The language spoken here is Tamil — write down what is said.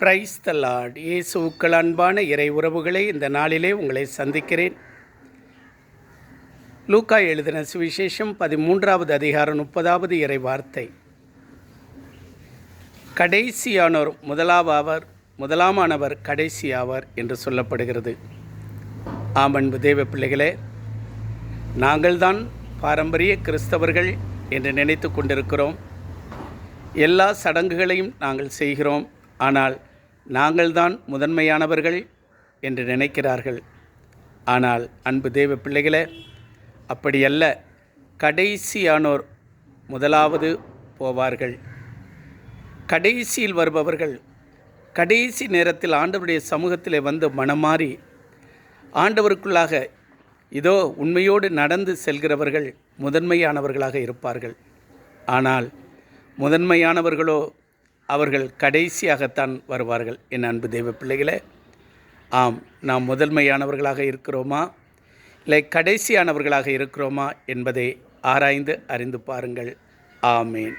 Praise the Lord. இயேசுவுக்கள் அன்பான இறை உறவுகளை, இந்த நாளிலே உங்களை சந்திக்கிறேன். லூக்கா எழுதின சுவிசேஷம் 13வது அதிகாரம் 30வது இறை வார்த்தை. கடைசியானோர் முதலாமானவர் கடைசியாவர் என்று சொல்லப்படுகிறது. ஆமன்பு தேவ பிள்ளைகளே, நாங்கள்தான் பாரம்பரிய கிறிஸ்தவர்கள் என்று நினைத்து கொண்டிருக்கிறோம். எல்லா சடங்குகளையும் நாங்கள் செய்கிறோம். ஆனால் நாங்கள்தான் முதன்மையானவர்கள் என்று நினைக்கிறார்கள். ஆனால் அன்பு தேவ பிள்ளைகளே, அப்படியல்ல. கடைசியானோர் முதலாவது போவார்கள். கடைசியில் வருபவர்கள் கடைசி நேரத்தில் ஆண்டவருடைய சமூகத்திலே வந்து மனமாறி ஆண்டவருக்குள்ளாக இதோ உண்மையோடு நடந்து செல்கிறவர்கள் முதன்மையானவர்களாக இருப்பார்கள். ஆனால் முதன்மையானவர்களோ அவர்கள் கடைசியாகத்தான் வருவார்கள். என் அன்பு தெய்வ பிள்ளைகளே, ஆம், நாம் முதன்மையானவர்களாக இருக்கிறோமா இல்லை கடைசியானவர்களாக இருக்கிறோமா என்பதை ஆராய்ந்து அறிந்து பாருங்கள். ஆமேன்.